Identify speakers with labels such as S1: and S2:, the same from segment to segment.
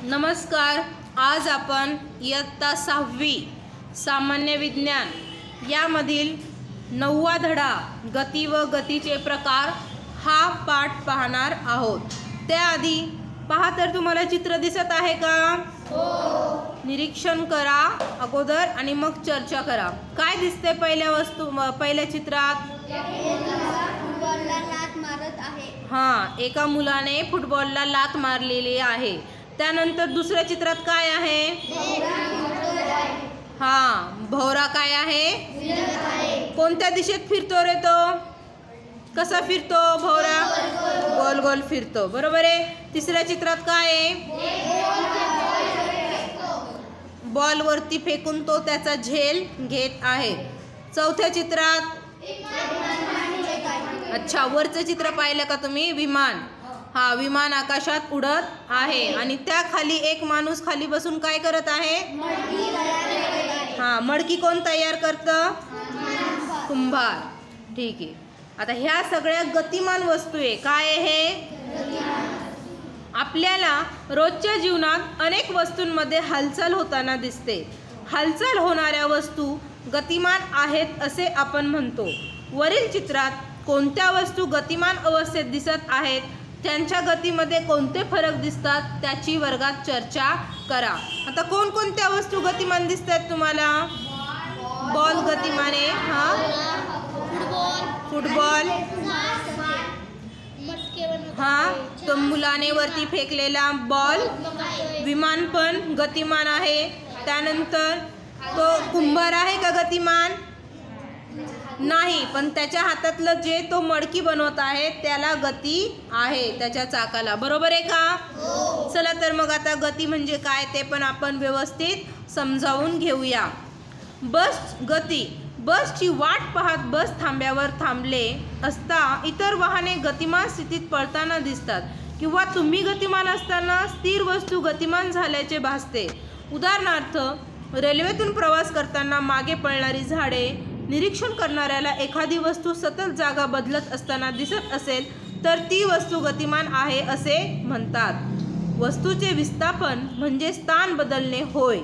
S1: नमस्कार. आज आपण इयत्ता 6वी सामान्य विज्ञान यामधील 9वा धडा गती व गतीचे प्रकार हा पाठ पाहणार आहोत. त्याआधी पहा तर तुम्हाला चित्र दिसत आहे का? हो. निरीक्षण करा अगोदर आणि मग चर्चा करा. काय दिसते पहिल्या चित्रात?
S2: लात मारत आहे.
S1: हां, एका मुलाने फुटबॉलला लात मारलेली आहे. त्यानंतर दुसऱ्या चित्रात काय आहे? हां, भोवरा काय आहे? कोणत्या दिशेत फिरतो रे तो? कसा फिरतो भोवरा? गोल गोल फिरतो. बरोबर आहे. तिसऱ्या चित्रात काय आहे? बॉल वरती फेकून तो त्याचा झेल घेत आहे. चौथ्या चित्रात अच्छा, वरचं चित्र पाहिलं का तुम्ही? विमान. हा, विमान आकाशात उडत आहे आणि त्या खाली एक माणूस खाली बसून काय करत आहे? हा, मडकी कोण तयार करतं? कुंभार. ठीक आहे. आता ह्या सगळ्या गतिमान वस्तू आहे. काय आहे हे? आपल्याला रोजच्या जीवनात अनेक वस्तूंमध्ये हालचाल होताना दिसते. हालचाल होणाऱ्या वस्तू गतिमान आहेत असे आपण म्हणतो. वरील चित्रात कोणत्या वस्तू गतिमान अवस्थेत दिसत आहेत, त्यांच्या गतीमध्ये कोणते फरक दिसतात त्याची वर्गात चर्चा करा. आता कोणकोणत्या वस्तू गतिमान दिसतात तुम्हाला? बॉल गतिमान आहे. फुटबॉल. हा, तो मुलाने वरती फेकलेला बॉल. विमान पण गतिमान आहे. त्यानंतर तो कुंभार आहे का गतिमान? नाही, पण त्याच्या हातातलं जे तो मडकी बनवत आहे त्याला गती आहे, त्याच्या चाकाला. बरोबर आहे का? चला तर मग आता गती म्हणजे काय ते पण आपण व्यवस्थित समजावून घेऊया. बस गती. बसची वाट पाहत बस थांब्यावर थांबले असता इतर वाहने गतिमान स्थितीत पळताना दिसतात किंवा तुम्ही गतिमान असताना स्थिर वस्तू गतिमान झाल्याचे भासते. उदाहरणार्थ, रेल्वेतून प्रवास करताना मागे पळणारी झाडे. निरीक्षण करणाऱ्याला एखादी वस्तू सतत जागा बदलत असताना दिसत असेल तर ती वस्तू गतिमान आहे असे म्हणतात. वस्तूचे विस्थापन म्हणजे स्थान बदलणे होय.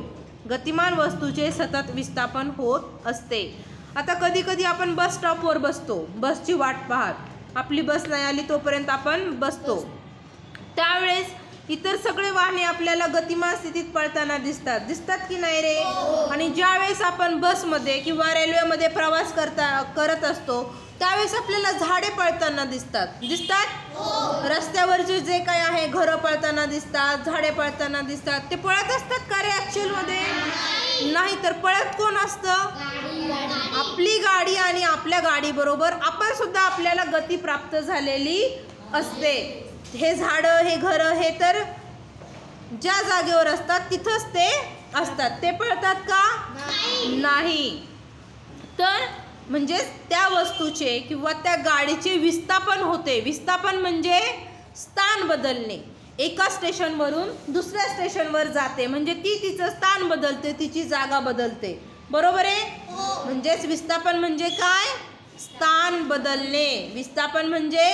S1: गतिमान वस्तूचे सतत विस्थापन होत असते. आता कधी कधी आपण बस स्टॉपवर बसतो बसची वाट पाहत. आपली बस नाही आली तोपर्यंत आपण बसतो. त्यावेळेस इतर सगळे वाहने आपल्याला गतिमान स्थितीत पळताना दिसतात की नाही रे? आणि ज्यावेळेस आपण बसमध्ये किंवा रेल्वेमध्ये प्रवास करत असतो त्यावेळेस आपल्याला झाडे पळताना दिसतात. रस्त्यावरचे जे काय आहे, घरं पळताना दिसतात, झाडे पळताना दिसतात. ते पळत असतात का रे ॲक्च्युअलमध्ये? नाही, तर पळत कोण असतं? आपली गाडी. आणि आपल्या गाडीबरोबर आपण सुद्धा आपल्याला गती प्राप्त झालेली असते. हे झाडं, हे घरं, हे तर ज्या जागेवर असतात तिथंच ते असतात. ते पळतात का? नाही. तर म्हणजे त्या वस्तूचे किंवा त्या गाडीचे विस्थापन होते. विस्थापन म्हणजे स्थान बदलणे. एका स्टेशनवरून दुसऱ्या स्टेशनवर जाते म्हणजे ती तिचं स्थान बदलते, तिची जागा बदलते. बरोबर आहे? म्हणजेच विस्थापन म्हणजे काय? स्थान बदलणे. विस्थापन म्हणजे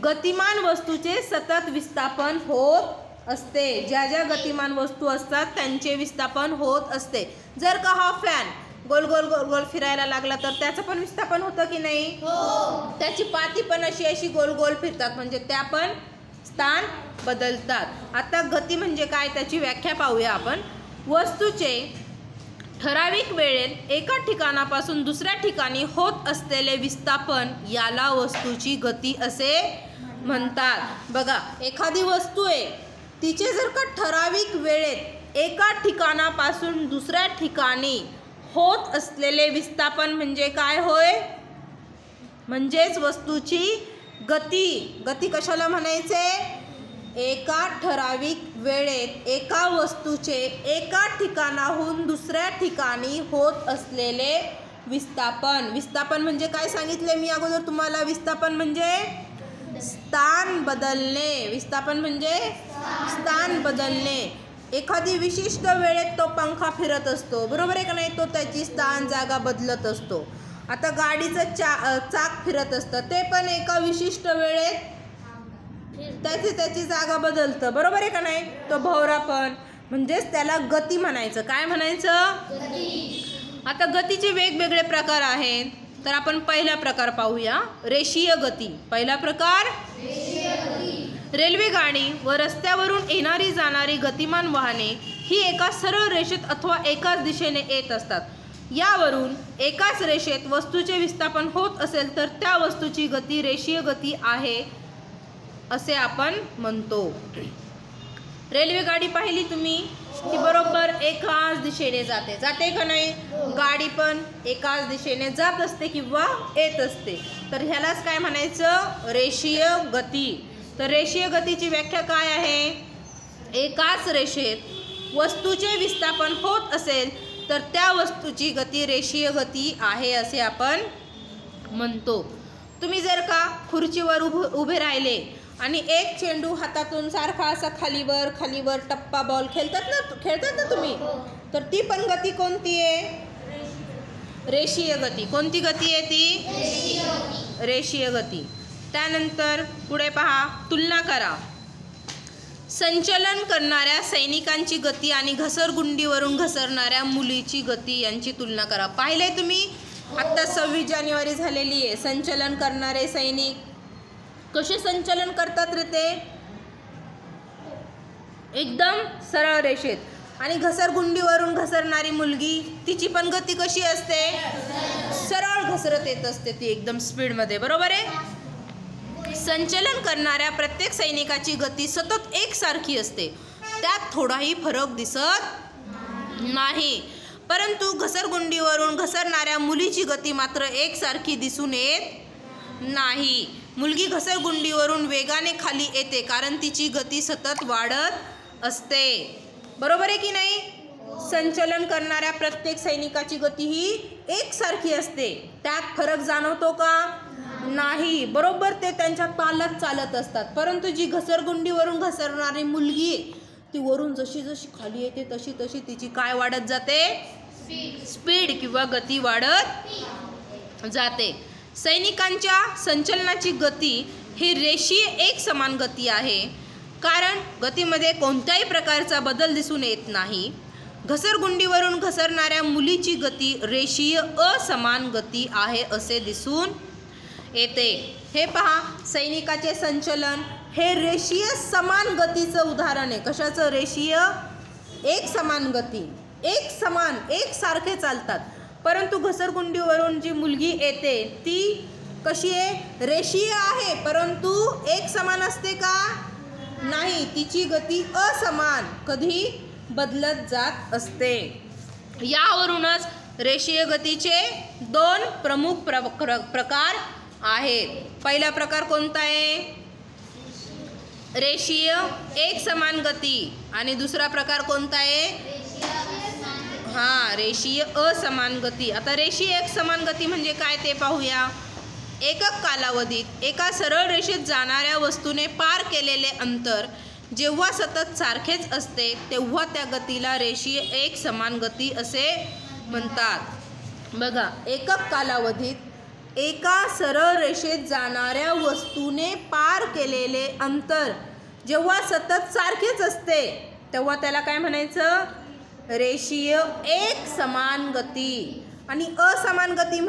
S1: गतिमान वस्तूचे सतत विस्थापन होत असते. ज्या ज्या गतिमान वस्तू असतात त्यांचे विस्थापन होत असते. जर का हा फॅन गोल गोल गोल गोल फिरायला लागला तर त्याचं पण विस्थापन होतं की नाही? त्याची पाती पण अशी गोल गोल फिरतात म्हणजे त्या पण स्थान बदलतात. आता गती म्हणजे काय त्याची व्याख्या पाहूया आपण. वस्तूचे ठराविक वेळेत एका ठिकाणापासून दुसऱ्या ठिकाणी होत असलेले विस्थापन याला वस्तूची गती असे म्हणतात. बघा, एखादी वस्तू आहे, तिचे जर का ठराविक वेळेत एका ठिकाणापासून दुसऱ्या ठिकाणी होत असलेले विस्थापन म्हणजे काय होय? म्हणजेच वस्तूची गती. गती कशाला म्हणायचे? एका ठराविक वेळेत एका वस्तूचे एका ठिकाणाहून दुसऱ्या ठिकाणी होत असलेले विस्थापन. विस्थापन म्हणजे काय सांगितले मी अगोदर तुम्हाला? विस्थापन म्हणजे स्थान बदलणे. विस्थापन म्हणजे स्थान बदलणे. एखादी विशिष्ट वेळेत तो पंखा फिरत असतो, बरोबर आहे का नाही? तो त्याची स्थान जागा बदलत असतो. आता गाडीचं चाक फिरत असतं, ते पण एका विशिष्ट वेळेत त्याची जागा बदलतं, बरोबर आहे का नाही? तो भोवरा पण, म्हणजेच त्याला गती म्हणायचं. काय म्हणायचं? आता गतीचे वेगवेगळे प्रकार आहेत. तर आपण पहिला प्रकार पाहूया, रेषीय गती. पहिला प्रकार रेल्वे गाडी व रस्त्यावरून येणारी जाणारी गतिमान वाहने ही एका सरळ रेषेत अथवा एकाच दिशेने येत असतात. यावरून एकाच रेषेत वस्तूचे विस्थापन होत असेल तर त्या वस्तूची गती रेषीय गती आहे असे आपण म्हणतो. रेल्वे गाडी पाहिली तुम्ही, ती बरोबर एकाच दिशेने जाते का नाही? गाडी पण एकाच दिशेने जात असते किंवा येत असते. तर ह्यालाच काय म्हणायचं? रेषीय गती. तर रेषीय गतीची व्याख्या काय आहे? एकाच रेषेत वस्तूचे विस्थापन होत असेल तर त्या वस्तूची गती रेषीय गती आहे असे आपण म्हणतो. तुम्ही जर का खुर्चीवर उभे राहिले आणि एक चेंडू हातातून सारखा असा खालीवर टप्पा बॉल खेळतात ना तुम्ही, तर ती पण गती कोणती आहे? रेषीय गती. कोणती गती आहे ती? रेषीय गती. त्यानंतर पुढे पहा, तुलना करा. संचलन करणाऱ्या सैनिकांची गती आणि घसरगुंडीवरून घसरणाऱ्या मुलीची गती यांची तुलना करा. पाहिलंय तुम्ही, आत्ता 26 जानेवारी झालेली आहे. संचलन करणारे सैनिक कसे संचलन करतात रे? ते एकदम सरळ रेषेत. आणि घसरगुंडीवरून घसरणारी मुलगी, तिची पण गती कशी असते? सरळ घसरत येत असते ती एकदम स्पीडमध्ये, बरोबर आहे? संचलन करणाऱ्या प्रत्येक सैनिकाची गती सतत एकसारखी असते, त्यात थोडाही फरक दिसत नाही. परंतु घसरगुंडीवरून घसरणाऱ्या मुलीची गती मात्र एकसारखी दिसून येत नाही. मुलगी घसरगुंडीवरून वेगाने खाली येते कारण तिची गती सतत वाढत असते, बरोबर आहे की नाही? संचलन करणाऱ्या प्रत्येक सैनिकाची गती ही एकसारखी असते, त्यात फरक जाणवतो का? नाही, बरोबर ते त्यांच्या तालात चालत असतात. परंतु जी घसरगुंडीवरून घसरणारी मुलगी आहे, ती वरून जशी खाली येते तशी तिची काय वाढत जाते? स्पीड किंवा गती वाढत जाते. सैनिकांच्या संचलनाची गती ही रेषीय एकसमान गती आहे, कारण गतीमध्ये कोणत्याही प्रकारचा बदल दिसून येत नाही. घसरगुंडीवरून घसरणाऱ्या मुलीची गती रेषीय असमान गती आहे असे दिसून येते. हे पहा, सैनिकाचे संचलन हे रेषीय समान गतीचं उदाहरण आहे. कशाचं? रेषीय एकसमान गती. एकसारखे चालतात. परंतु घसरगुंडीवरून जी मुलगी येते ती कशी आहे? रेषीय आहे, परंतु एकसमान असते का? नाही, तिची गती असमान, कधी बदलत जात असते. यावरूनच रेषीय गतीचे 2 प्रमुख प्रकार आहेत. पहिला प्रकार कोणता आहे? रेषीय एकसमान गती. आणि दुसरा प्रकार कोणता आहे? रेषीय असमान गती. आता रेषीय एकसमान गती म्हणजे काय ते पाहूया. एकक कालावधीत एका सरळ रेषेत जाणाऱ्या वस्तूने पार केलेले अंतर जेव्हा सतत सारखेच असते तेव्हा त्या गतीला रेषीय एकसमान गती असे म्हणतात. बघा, एकक कालावधीत एका सरळ रेषेत जाणाऱ्या वस्तूने पार केलेले अंतर जेव्हा सतत सारखेच असते तेव्हा त्याला काय म्हणायचं? रेषीय एकसमान गती. आणि असमान गती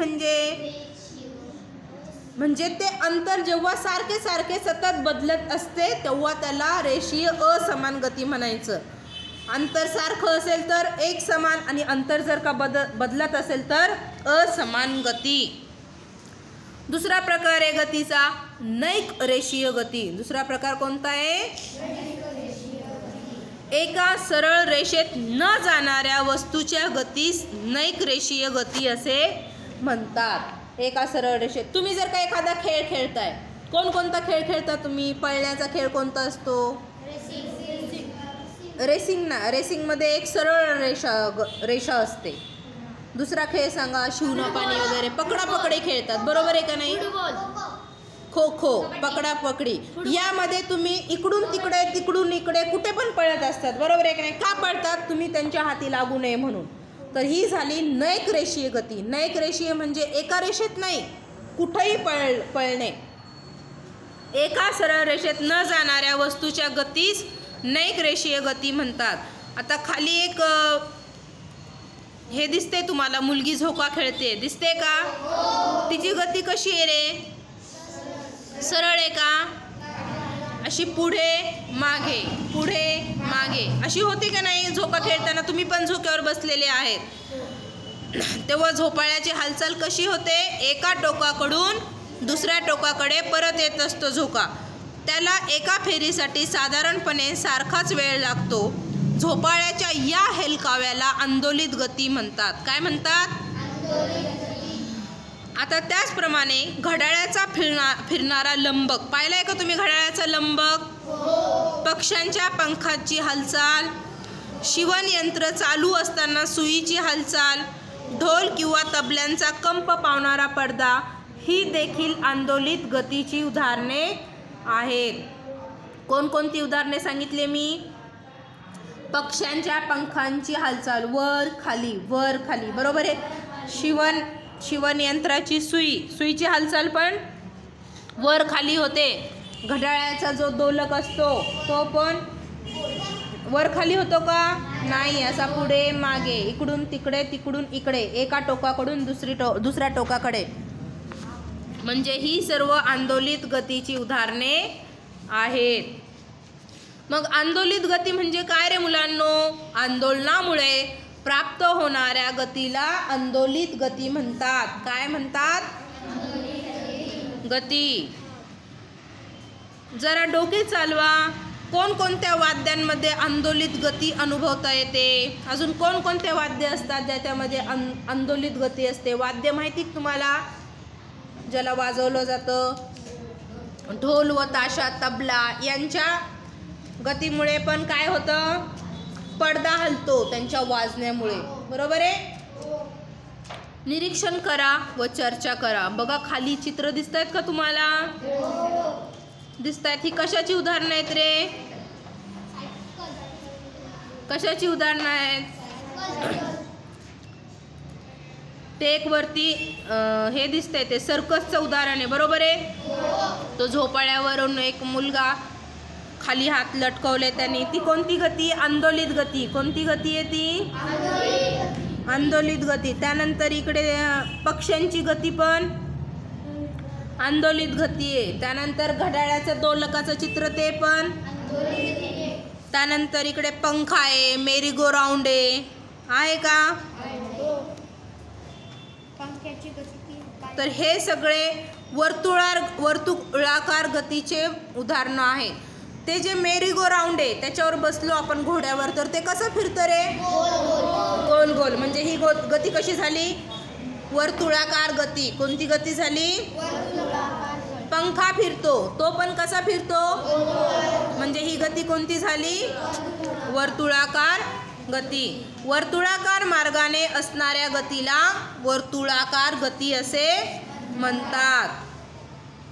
S1: म्हणजे ते अंतर जेव्हा सारखे सतत बदलत असते तेव्हा त्याला रेषीय असमान गती म्हणायचं. अंतर सारखं असेल तर एकसमान, आणि अंतर जर का बदलत असेल तर असमान गती. दुसरा प्रकार आहे गतीचा नैक रेषीय गती. दुसरा प्रकार कोणता आहे? एका सरळ रेषेत न जाणाऱ्या वस्तूच्या गतीस नैक रेषीय गती असे म्हणतात. एका सरळ रेषेत तुम्ही जर का एखादा खेळ खेळताय, कोणता खेळ खेळता तुम्ही? पळण्याचा खेळ कोणता असतो? रेसिंगमध्ये एक सरळ रेषा असते. दुसरा खेळ सांगा, शिवना पाणी वगैरे, पकडापकडी खेळतात, बरोबर आहे का नाही? खो खो, पकडापकडी, यामध्ये तुम्ही इकडून इकडे कुठे पण पळत असतात, बरोबर आहे का नाही? का पळतात? तुम्ही त्यांच्या हाती लागू नये म्हणून. तर ही झाली नैक रेषीय गती. नैक रेषीय म्हणजे एका रेषेत नाही, कुठेही पळणे. एका सरळ रेषेत न जाणाऱ्या वस्तूच्या गतीस नैक रेषीय गती म्हणतात. आता खाली एक हे दिसते तुम्हाला, मुलगी झोका खेळते, दिसते का? तिची गती कशी आहे रे? सरळ आहे का? अशी पुढे मागे पुढे मागे अशी होते का नाही? झोका खेळताना तुम्ही पण झोक्यावर बसलेले आहेत, तेव्हा झोपाळ्याची हालचाल कशी होते? एका टोकाकडून दुसऱ्या टोकाकडे परत येत असतो झोका. त्याला एका फेरीसाठी साधारणपणे सारखाच वेळ लागतो. झोपाळ्याच्या या हेलकाव्याला आंदोलित गती म्हणतात. काय म्हणतात? आता त्याचप्रमाणे घड्याळाचा फिरणारा लंबक पाहिलाय का तुम्ही? घड्याळाचा लंबक, पक्ष्यांच्या पंखाची हालचाल, शिवणयंत्र चालू असताना सुईची हालचाल, ढोल किंवा तबल्यांचा कंप पावणारा पडदा, ही देखील आंदोलित गतीची उदाहरणे आहेत. कोणकोणती उदाहरणे सांगितले मी? पक्ष्यांच्या पंखांची हालचाल, वर खाली वर खाली, बरोबर आहे. शिवणयंत्राची सुईची हालचाल पण वर खाली होते. घड्याळाचा जो दोलक असतो तो पण वर खाली होतो का? नाही, असा पुढे मागे, इकडून तिकडे तिकडून इकडे, एका टोकाकडून दुसऱ्या टोकाकडे. म्हणजे ही सर्व आंदोलित गतीची उदाहरणे आहेत. मग आंदोलित गती म्हणजे काय रे मुलांनो? आंदोलनामुळे प्राप्त होणाऱ्या गतीला आंदोलित गती म्हणतात. काय म्हणतात? गती. जरा डोके चालवा. कोणकोणत्या वाद्यांमध्ये आंदोलित गती अनुभवता येते? अजून कोणकोणते वाद्य असतात ज्याच्यामध्ये आंदोलित गती असते? वाद्य माहिती तुम्हाला? ज्याला वाजवलं जातं, ढोल व ताशा, तबला यांच्या गतीमुळे पण काय होतं? पडदा हलतो त्यांच्या वाजण्यामुळे, बरोबर आहे. निरीक्षण करा व चर्चा करा. बघा खाली चित्र दिसत आहेत का तुम्हाला? दिसत आहेत. ही कशाची उदाहरणं आहेत रे? कशाची उदाहरणं आहेत? ते एक वरती हे दिसतंय ते सर्कसचं उदाहरण आहे, बरोबर आहे. तो झोपाळ्यावरून एक मुलगा खाली हात लटकवले त्याने, ती कोणती गती? आंदोलित गती. कोणती गती आहे ती? आंदोलित गती. त्यानंतर इकडे पक्ष्यांची गती पण आंदोलित गती आहे. त्यानंतर घड्याळाचं दोलकाचं चित्र ते पण. त्यानंतर इकडे पंखा आहे, मेरी गो राऊंड आहे का? तर हे सगळे वर्तुळाकार गतीचे उदाहरणं आहेत. ते जे मेरी गो राऊंड आहे त्याच्यावर बसलो आपण घोड्यावर, तर ते कसं फिरतं रे? गोल गोल. म्हणजे ही गती कशी झाली? वर्तुळाकार गती. कोणती गती झाली? पंखा फिरतो तो पण कसा फिरतो? म्हणजे ही गती कोणती झाली? वर्तुळाकार गती. वर्तुळाकार मार्गाने असणाऱ्या गतीला वर्तुळाकार गती असे म्हणतात.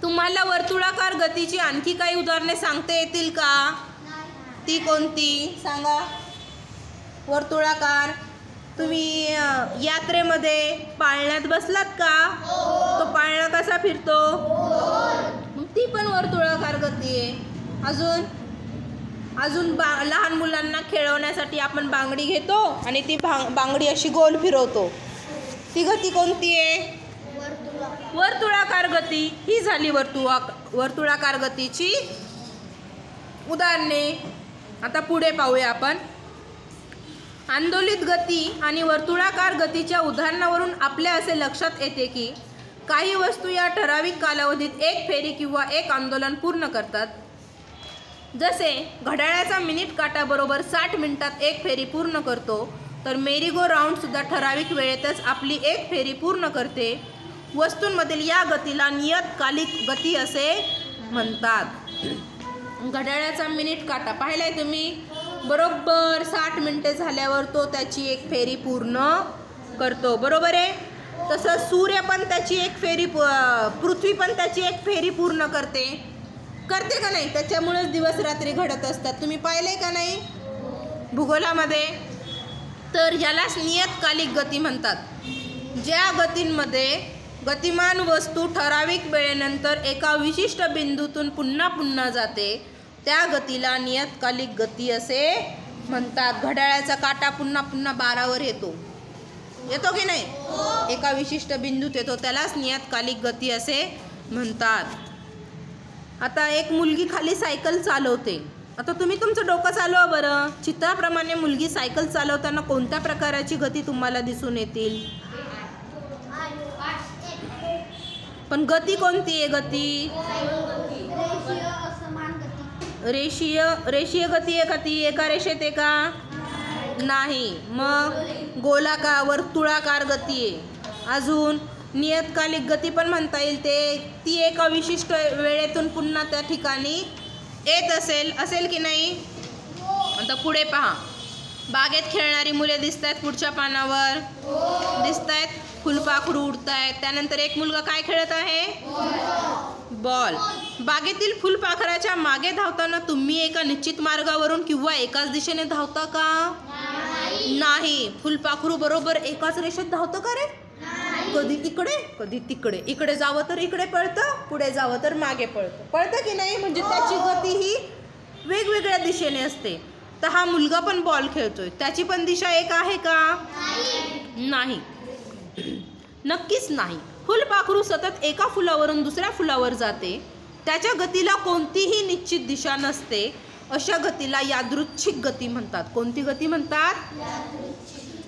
S1: तुम्हाला वर्तुळाकार गतीची आणखी काही उदाहरणे सांगता येतील का? ती कोणती सांगा? वर्तुळाकार. तुम्ही यात्रेमध्ये पाळण्यात बसलात का? तो पाळणा कसा फिरतो? मग ती पण वर्तुळाकार गती आहे. अजून लहान मुलांना खेळवण्यासाठी आपण बांगडी घेतो आणि ती बांगडी अशी गोल फिरवतो, ती गती कोणती आहे? वर्तुळाकार गती. ही झाली वर्तुळाकार गतीची उदाहरणे. आता पुढे पाहूया आपण. आंदोलित गती आणि वर्तुळाकार गतीच्या उदाहरणावरून आपल्या असे लक्षात येते की काही वस्तू या ठराविक कालावधीत एक फेरी किंवा एक आंदोलन पूर्ण करतात. जसे घड्याळाचा मिनिट काटा बरोबर 60 मिनिटात एक फेरी पूर्ण करतो, तर मेरी गो राऊंड सुद्धा ठराविक वेळेतच आपली एक फेरी पूर्ण करते. वस्तूंमधील या गतीला नियतकालिक गती असे म्हणतात. घड्याळाचा मिनिट काटा पाहिलाय तुम्ही? बरोबर 60 मिनिटे झाल्यावर तो त्याची एक फेरी पूर्ण करतो, बरोबर आहे. तसं सूर्य पण त्याची एक फेरी, पृथ्वी पण त्याची एक फेरी पूर्ण करते का नाही? त्याच्यामुळेच दिवस रात्री घडत असतात. तुम्ही पाहिलंय का नाही भूगोलामध्ये? तर यालाच नियतकालिक गती म्हणतात. ज्या गतींमध्ये गतिमान वस्तू ठराविक वेळेनंतर एका विशिष्ट बिंदूतून पुन्हा पुन्हा जाते त्या गतीला नियतकालिक गती असे म्हणतात. घड्याळाचा काटा पुन्हा पुन्हा 12वर येतो की नाही? एका विशिष्ट बिंदूत येतो, त्यालाच नियतकालिक गती असे म्हणतात. आता एक मुलगी खाली सायकल चालवते. आता तुम्ही तुमचं डोकं चालवा बरं. चित्राप्रमाणे मुलगी सायकल चालवताना कोणत्या प्रकारची गती तुम्हाला दिसून येतील? पण गती कोणती आहे? गती रेषीय गती आहे का? ती एका रेषेत आहे का? नाही. मग गोलाकार वर्तुळाकार गती आहे. अजून नियतकालिक गती पण म्हणता येईल. ती एका विशिष्ट वेळेतून पुन्हा त्या ठिकाणी येत असेल की नाही? आता पुढे पहा. बागेत खेळणारी मुले दिसत आहेत. पुढच्या पानावर दिसत आहेत. फुलपाखरू उडत आहेत. त्यानंतर एक मुलगा काय खेळत आहे? बॉल. बागेतील फुलपाखराच्या मागे धावताना तुम्ही एका निश्चित मार्गावरून किंवा एकाच दिशेने धावता का? नाही. फुलपाखरू बरोबर एकाच रेषेत धावतं का रे? कधी इकडे कधी तिकडे. इकडे जावं तर इकडे पळतं, पुढे जावं तर मागे पळतं की नाही? म्हणजे त्याची गती ही वेगवेगळ्या दिशेने असते. तर हा मुलगा पण बॉल खेळतोय, त्याची पण दिशा एक आहे का? नाही, नक्कीच नाही. फुलपाखरू सतत एका फुलावरून दुसऱ्या फुलावर जाते. त्याच्या गतीला कोणतीही निश्चित दिशा नसते. अशा गतीला यादृच्छिक गती म्हणतात. कोणती गती म्हणतात?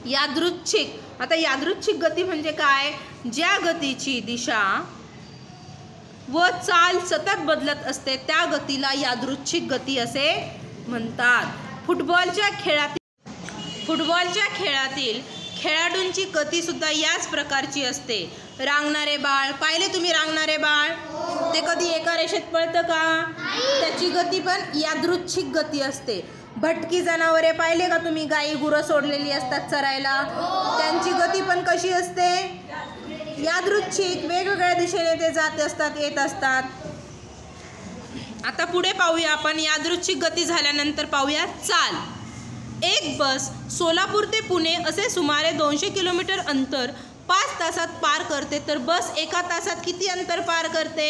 S1: यादृच्छिक. आता यादृच्छिक गती म्हणजे काय? ज्या गतीची दिशा व चाल सतत बदलत असते त्या गतीला यादृच्छिक गती असे म्हणतात. फुटबॉलच्या खेळातील खेळाडूंची गती सुद्धा याच प्रकारची असते. रांगणारे बाळ पाहिले तुम्ही? रांगणारे बाळ ते कधी एका रेषेत पळतं का? त्याची गती पण यादृच्छिक गती असते. भटकी जनावरे पाहिले का तुम्ही? गाई गुरं सोडलेली असतात चरायला, त्यांची गती पण कशी असते? यादृच्छिक. वेगवेगळ्या दिशेने ते जात असतात, येत असतात. आता पुढे पाहूया आपण. यादृच्छिक गती झाल्यानंतर पाहूया चाल. एक बस सोलापूर ते पुणे असे सुमारे 200 किलोमीटर अंतर 5 तासात पार करते, तर बस एका तासात किती अंतर पार करते?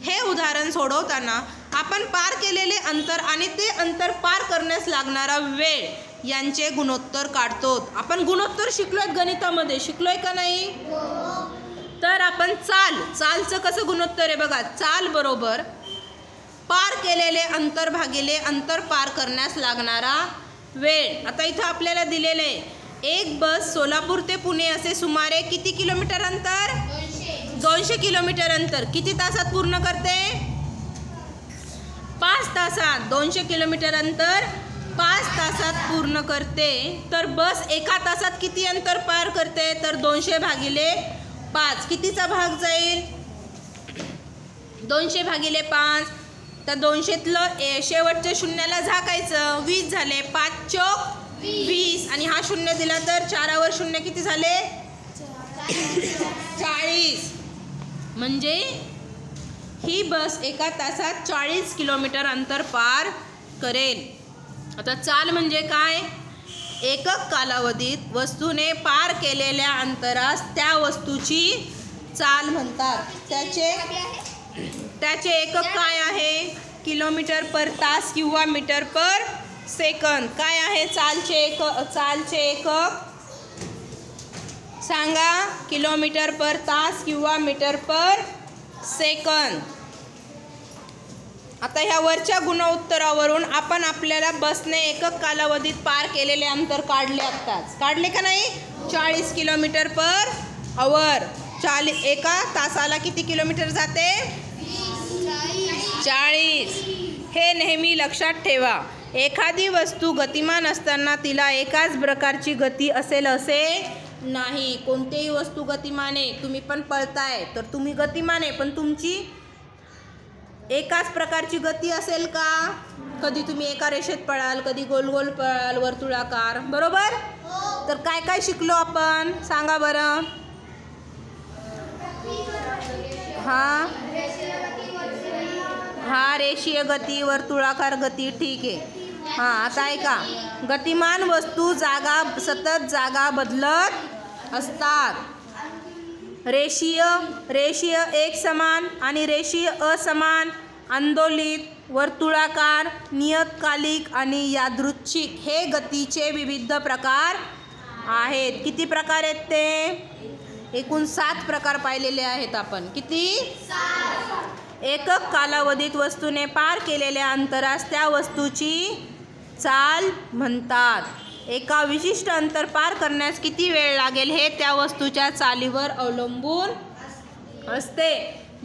S1: हे उदाहरण सोडवताना आपण पार केलेले अंतर आणि ते अंतर पार करण्यास लागणारा वेळ यांचे गुणोत्तर काढतो. आपण गुणोत्तर शिकलोय गणितामध्ये, शिकलोय का नाही? तर आपण चालचं कसं गुणोत्तर आहे बघा. चाल बरोबर पार केलेले अंतर भागिले अंतर पार करण्यास लागणारा वेळ. आता इथं आपल्याला दिलेलं आहे एक बस सोलापूर ते पुणे असे सुमारे किती किलोमीटर अंतर? 200 किलोमीटर अंतर किती तासात पूर्ण करते? 5 तासात. 200 किलोमीटर अंतर 5 तासात पूर्ण करते. तर बस एका तासात किती अंतर पार करते? तर 200 भागिले 5. कितीचा भाग जाईल? 200 भागिले 5. तर 200तलं शेवटच्या शून्याला झाकायचं. 20 झाले. 5 चोक 20 आणि हा शून्य दिला तर 4वर शून्य किती झाले? 40. म्हणजे ही बस एका तासात 40 किलोमीटर अंतर पार करेल. आता चाल म्हणजे काय? एकक कालावधीत वस्तूने पार केलेल्या अंतरास त्या वस्तूची चाल म्हणतात. त्याचे एकक काय आहे? किलोमीटर पर तास किंवा मीटर पर सेकंद. काय आहे चालचे एकक सांगा? किलोमीटर पर तास किंवा मीटर पर सेकंद. आता ह्या वरच्या गुणोत्तरावरून आपण आपल्याला बसने एकक कालावधीत पार केलेले अंतर काढले आत्ताच. काढले का नाही? 40 किलोमीटर पर आवर. एका तासाला किती किलोमीटर जाते? 40. हे नेहमी लक्षात ठेवा. एखादी वस्तू गतिमान असताना तिला एकाच प्रकारची गती असेल असे नाही. कोणतीही वस्तू गतिमान आहे, तुम्ही पण पळताय तर तुम्ही गतिमान आहे, पण तुमची एकाच प्रकारची गती असेल का? कधी तुम्ही एका रेषेत पळाल, कधी गोल गोल पळाल, वर्तुळाकार. बरोबर? तर काय काय शिकलो आपण सांगा बरं? हा रेषीय गती, वर्तुळाकार गती, ठीक आहे. आता ऐका. गतिमान वस्तू सतत जागा बदलत असतात. रेषीय एकसमान आणि रेषीय असमान, आंदोलित, वर्तुळाकार, नियतकालिक आणि यादृच्छिक हे गतीचे विविध प्रकार आहेत. किती प्रकार आहेत ते? एकूण 7 प्रकार पाहिलेले आहेत आपण. किती? 7. एकक कालावधीत वस्तूने पार केलेल्या अंतरास त्या वस्तूची चाल म्हणतात. एका विशिष्ट अंतर पार करण्यास किती वेळ लागेल हे त्या वस्तूच्या चालीवर अवलंबून असते.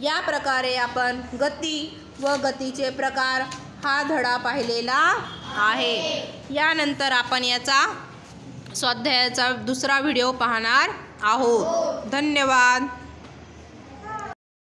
S1: या प्रकारे आपण गती व गतीचे प्रकार हा धडा पाहिलेला आहे. यानंतर आपण याचा स्वाध्यायाचा दुसरा व्हिडिओ पाहणार आहोत. धन्यवाद.